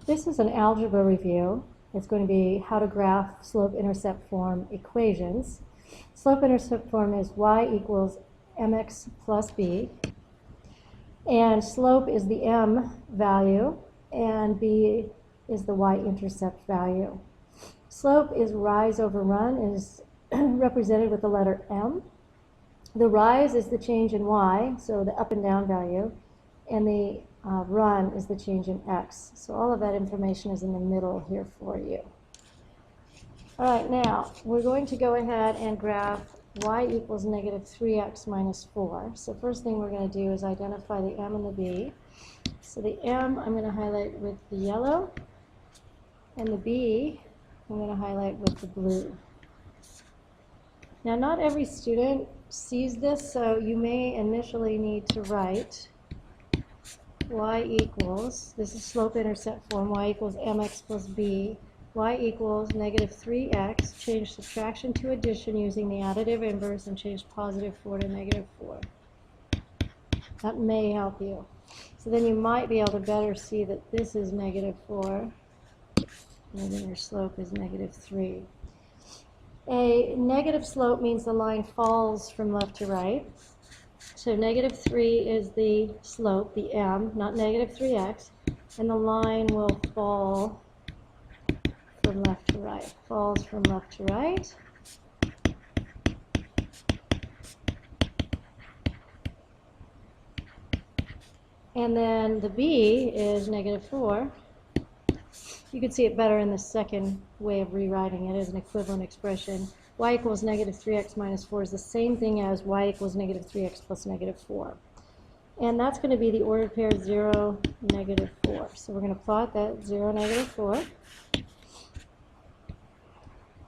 This is an algebra review. It's going to be how to graph slope-intercept form equations. Slope-intercept form is y equals mx plus b, and slope is the m value, and b is the y-intercept value. Slope is rise over run, is represented with the letter m. The rise is the change in y, so the up and down value, and the run is the change in x. So all of that information is in the middle here for you. All right, now we're going to go ahead and graph y equals negative 3x minus 4. So first thing we're going to do is identify the m and the b. So the m I'm going to highlight with the yellow, and the b I'm going to highlight with the blue. Now not every student sees this, so you may initially need to write y equals, this is slope-intercept form, y equals mx plus b, y equals negative 3x, change subtraction to addition using the additive inverse, and change positive 4 to negative 4. That may help you. So then you might be able to better see that this is negative 4, and then your slope is negative 3. A negative slope means the line falls from left to right. So negative 3 is the slope, the m, not negative 3x, and the line will fall from left to right. Falls from left to right. And then the b is negative 4. You can see it better in the second way of rewriting it as an equivalent expression. Y equals negative 3x minus 4 is the same thing as y equals negative 3x plus negative 4. And that's going to be the ordered pair 0, negative 4. So we're going to plot that 0, negative 4. And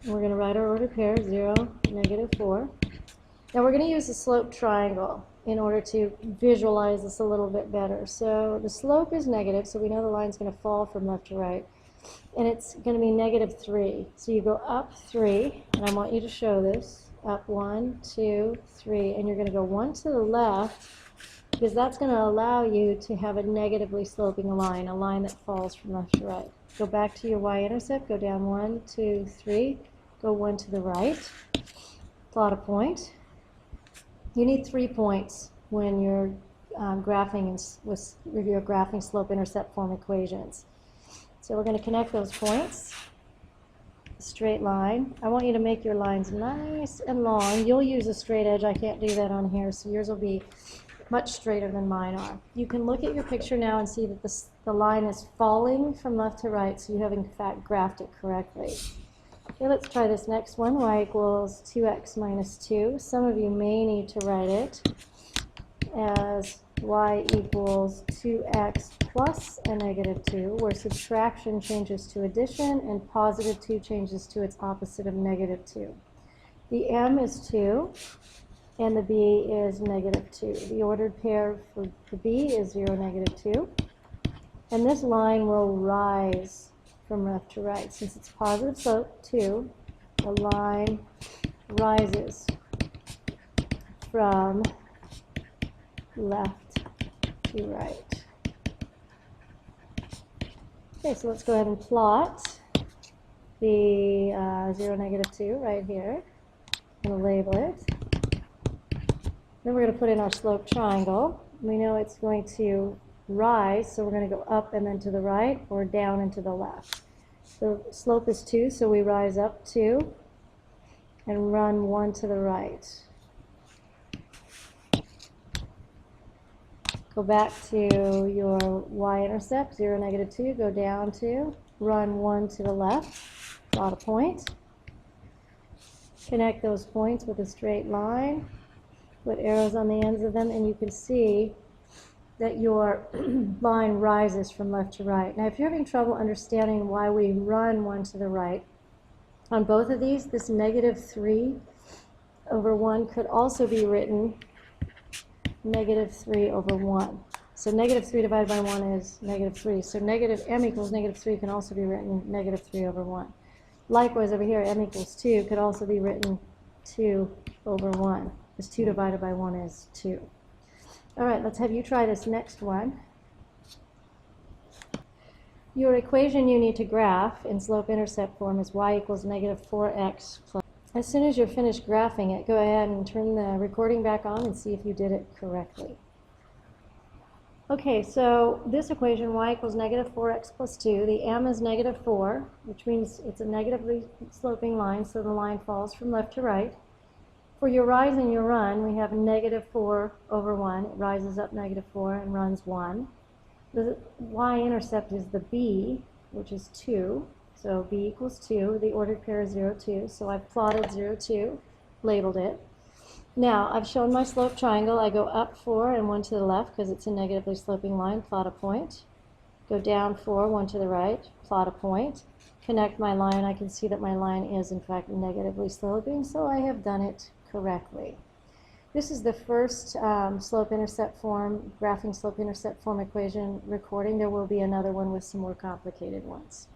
we're going to write our ordered pair 0, negative 4. Now we're going to use the slope triangle in order to visualize this a little bit better. So the slope is negative, so we know the line's going to fall from left to right. And it's going to be negative 3. So you go up 3, and I want you to show this. Up 1, 2, 3, and you're going to go 1 to the left, because that's going to allow you to have a negatively sloping line, a line that falls from left to right. Go back to your y-intercept, go down 1, 2, 3, go 1 to the right, plot a point. You need 3 points when you're graphing slope-intercept form equations. So we're going to connect those points, straight line. I want you to make your lines nice and long. You'll use a straight edge. I can't do that on here, so yours will be much straighter than mine are. You can look at your picture now and see that the line is falling from left to right, so you have in fact graphed it correctly. Okay, let's try this next one, y equals 2x minus 2. Some of you may need to write it as y equals 2x plus a negative 2, where subtraction changes to addition and positive 2 changes to its opposite of negative 2. The m is 2, and the b is negative 2. The ordered pair for the b is 0, negative 2. And this line will rise from left to right. Since it's positive slope 2, the line rises from left to right. Okay, so let's go ahead and plot the 0, negative 2 right here. I'm going to label it. Then we're going to put in our slope triangle. We know it's going to rise, so we're going to go up and then to the right, or down and to the left. The slope is 2, so we rise up 2 and run 1 to the right. Go back to your y-intercept, 0, negative 2, go down 2, run 1 to the left, plot a point. Connect those points with a straight line, put arrows on the ends of them, and you can see that your line rises from left to right. Now if you're having trouble understanding why we run 1 to the right, on both of these, this negative 3 over 1 could also be written negative 3 over 1. So negative 3 divided by 1 is negative 3. So negative m equals negative 3 can also be written negative 3 over 1. Likewise over here, m equals 2 could also be written 2 over 1, because 2 divided by 1 is 2. All right, let's have you try this next one. Your equation you need to graph in slope-intercept form is y equals negative 4x plus. As soon as you're finished graphing it, go ahead and turn the recording back on and see if you did it correctly. Okay, so this equation, y equals negative 4x plus 2, the m is negative 4, which means it's a negatively sloping line, so the line falls from left to right. For your rise and your run, we have negative 4 over 1. It rises up negative 4 and runs 1. The y-intercept is the b, which is 2. So b equals 2. The ordered pair is 0, 2. So I've plotted 0, 2, labeled it. Now, I've shown my slope triangle. I go up 4 and 1 to the left because it's a negatively sloping line. Plot a point. Go down 4, 1 to the right. Plot a point. Connect my line. I can see that my line is, in fact, negatively sloping, so I have done it correctly. This is the first slope-intercept form, graphing slope-intercept form equation recording. There will be another one with some more complicated ones.